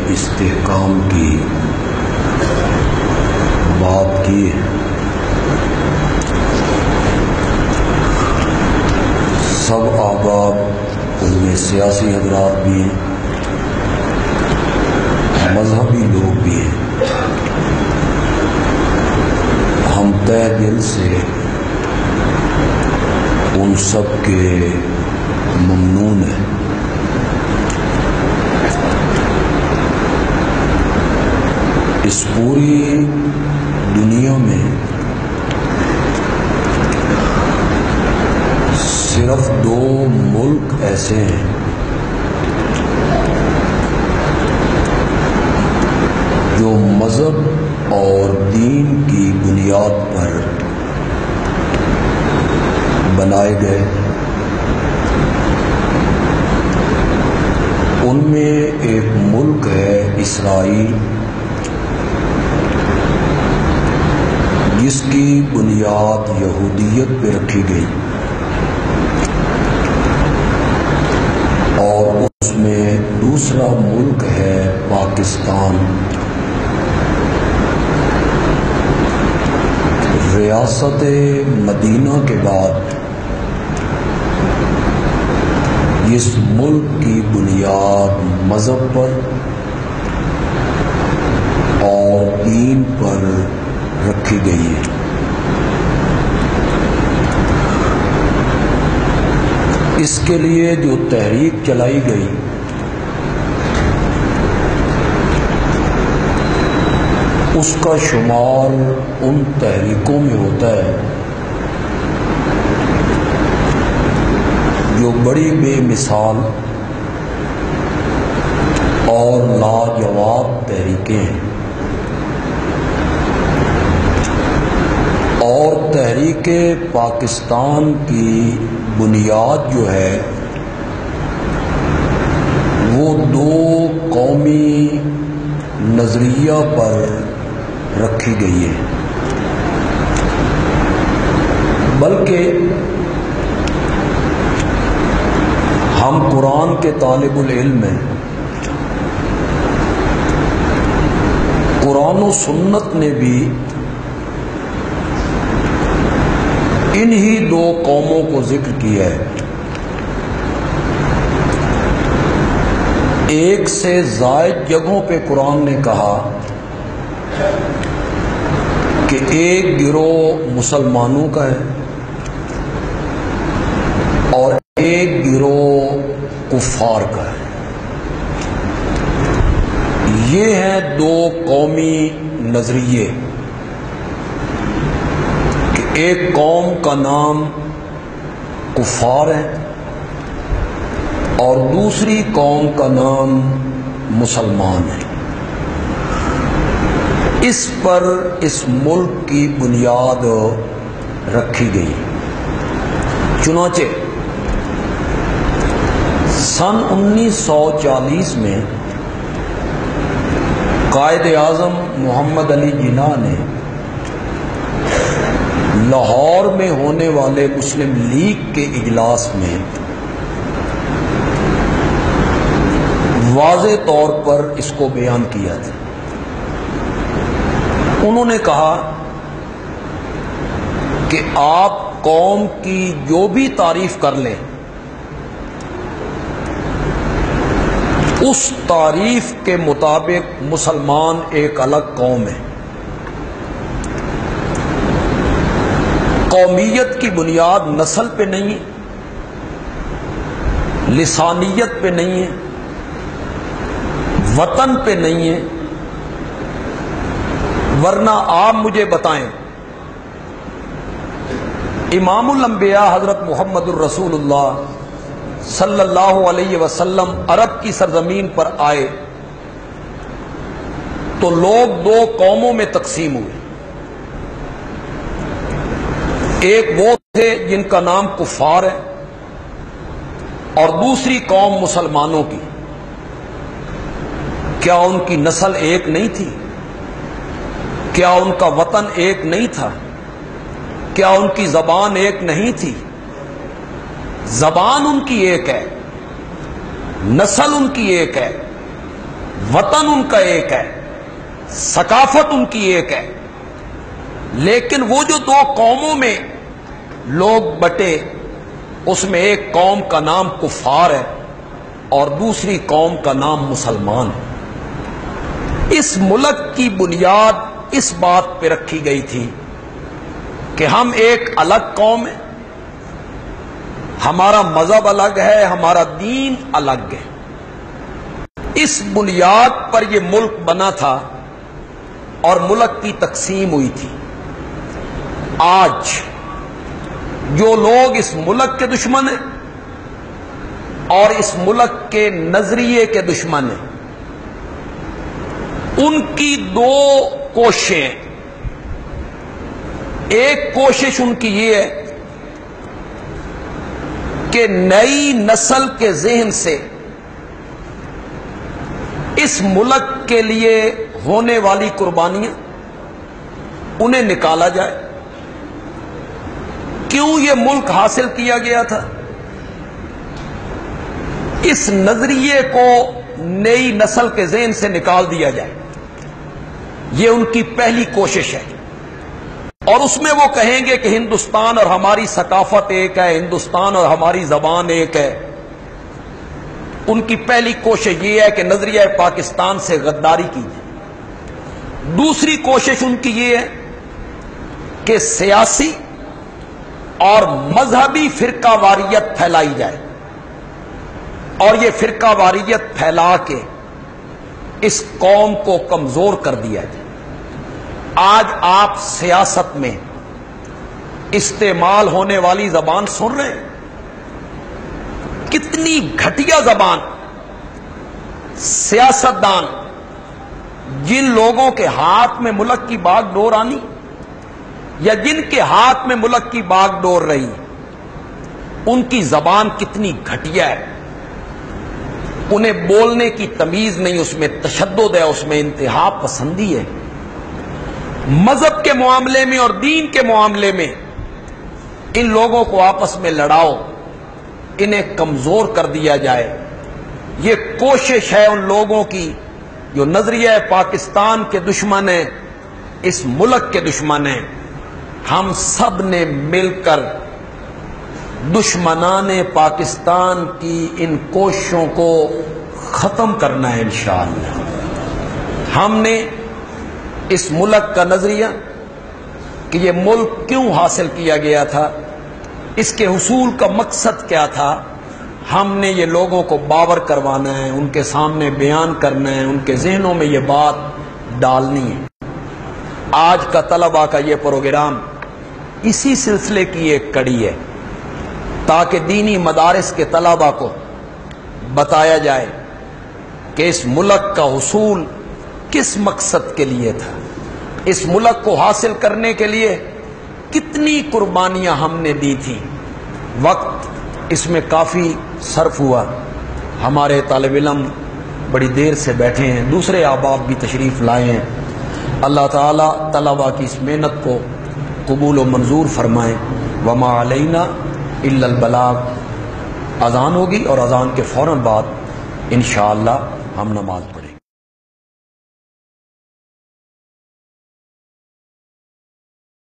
استحکام کی بات کی ہے۔ سب احباب ان میں سیاسی حضرات بھی ہیں، مذہبی لوگ بھی ہیں۔ ہم تہ دل سے ان سب کے ممنون ہیں۔ اس پوری دنیا میں صرف 2 ملک ایسے ہیں جو مذہب اور دین کی بنیاد پر بنائے گئے۔ ان میں ایک ملک ہے اسرائیل، جس کی بنیاد یہودیت پہ رکھی گئی، اور اس میں دوسرا ملک ہے پاکستان۔ ریاست مدینہ کے بعد اس ملک کی بنیاد مذہب پر اور دین پر رکھی گئی ہے۔ اس کے لیے جو تحریک چلائی گئی اس کا شمار ان تحریکوں میں ہوتا ہے جو بڑی بے مثال اور لاجواب تحریکیں ہیں، اور تحریک پاکستان کی بنیاد جو ہے وہ 2 قومی نظریہ پر رکھی گئی ہے۔ بلکہ ہم قرآن کے طالب العلم ہیں، قرآن و سنت نے بھی انہی 2 قوموں کو ذکر کیا ہے۔ ایک سے زائد جگہوں پہ قرآن نے کہا کہ ایک گروہ مسلمانوں کا ہے اور ایک گروہ کفار کا ہے۔ یہ ہیں 2 قومی نظریے کہ ایک قوم کا نام کفار ہے اور دوسری قوم کا نام مسلمان ہے۔ اس پر اس ملک کی بنیاد رکھی گئی۔ چنانچہ سن 1940 میں قائد اعظم محمد علی جناح نے لاہور میں ہونے والے مسلم لیگ کے اجلاس میں واضح طور پر اس کو بیان کیا تھا۔ انہوں نے کہا کہ آپ قوم کی جو بھی تعریف کر لیں، اس تعریف کے مطابق مسلمان ایک الگ قوم ہے۔ قومیت کی بنیاد نسل پہ نہیں ہے، لسانیت پہ نہیں ہے، وطن پہ نہیں ہے، ورنہ آپ مجھے بتائیں امام الانبیاء حضرت محمد الرسول اللہ صلی اللہ علیہ وسلم عرب کی سرزمین پر آئے تو لوگ 2 قوموں میں تقسیم ہوئے۔ ایک وہ تھے جن کا نام کفار ہے اور دوسری قوم مسلمانوں کی۔ کیا ان کی نسل ایک نہیں تھی؟ کیا ان کا وطن ایک نہیں تھا؟ کیا ان کی زبان ایک نہیں تھی؟ زبان ان کی ایک ہے، نسل ان کی ایک ہے، وطن ان کا ایک ہے، ثقافت ان کی ایک ہے، لیکن وہ جو دو قوموں میں لوگ بٹے، اس میں ایک قوم کا نام کفار ہے اور دوسری قوم کا نام مسلمان ہے۔ اس ملک کی بنیاد اس بات پہ رکھی گئی تھی کہ ہم ایک الگ قوم ہیں، ہمارا مذہب الگ ہے، ہمارا دین الگ ہے۔ اس بنیاد پر یہ ملک بنا تھا اور ملک کی تقسیم ہوئی تھی۔ آج جو لوگ اس ملک کے دشمن ہیں اور اس ملک کے نظریے کے دشمن ہیں، ان کی دو کوششیں، ایک کوشش ان کی یہ ہے کہ نئی نسل کے ذہن سے اس ملک کے لیے ہونے والی قربانیاں انہیں نکالا جائے۔ کیوں یہ ملک حاصل کیا گیا تھا؟ اس نظریے کو نئی نسل کے ذہن سے نکال دیا جائے، یہ ان کی پہلی کوشش ہے۔ اور اس میں وہ کہیں گے کہ ہندوستان اور ہماری ثقافت ایک ہے، ہندوستان اور ہماری زبان ایک ہے۔ ان کی پہلی کوشش یہ ہے کہ نظریہ پاکستان سے غداری کی جائے۔ دوسری کوشش ان کی یہ ہے کہ سیاسی اور مذہبی فرقہ واریت پھیلائی جائے، اور یہ فرقہ واریت پھیلا کے اس قوم کو کمزور کر دیا جائے۔ آج آپ سیاست میں استعمال ہونے والی زبان سن رہے ہیں، کتنی گھٹیا زبان۔ سیاستدان جن لوگوں کے ہاتھ میں ملک کی باغ ڈور آنی یا جن کے ہاتھ میں ملک کی باغ ڈور رہی، ان کی زبان کتنی گھٹیا ہے۔ انہیں بولنے کی تمیز نہیں، اس میں تشدد ہے، اس میں انتہا پسندی ہے۔ مذہب کے معاملے میں اور دین کے معاملے میں ان لوگوں کو آپس میں لڑاؤ، انہیں کمزور کر دیا جائے۔ یہ کوشش ہے ان لوگوں کی جو نظریہ پاکستان کے دشمن ہیں، اس ملک کے دشمن ہیں۔ ہم سب نے مل کر دشمنان پاکستان کی ان کوششوں کو ختم کرنا ہے انشاءاللہ۔ ہم نے اس ملک کا نظریہ کہ یہ ملک کیوں حاصل کیا گیا تھا، اس کے حصول کا مقصد کیا تھا، ہم نے یہ لوگوں کو باور کروانا ہے، ان کے سامنے بیان کرنا ہے، ان کے ذہنوں میں یہ بات ڈالنی ہے۔ آج کا طلباء کا یہ پروگرام اسی سلسلے کی ایک کڑی ہے، تاکہ دینی مدارس کے طلباء کو بتایا جائے کہ اس ملک کا حصول کس مقصد کے لیے تھا، اس ملک کو حاصل کرنے کے لیے کتنی قربانیاں ہم نے دی تھیں۔ وقت اس میں کافی صرف ہوا، ہمارے طالب علم بڑی دیر سے بیٹھے ہیں، دوسرے احباب بھی تشریف لائے ہیں۔ اللہ تعالیٰ طلباء کی اس محنت کو قبول و منظور فرمائے۔ وما علینا الا البلاغ۔ اذان ہوگی اور اذان کے فوراً بعد انشاءاللہ ہم نماز پڑھیں۔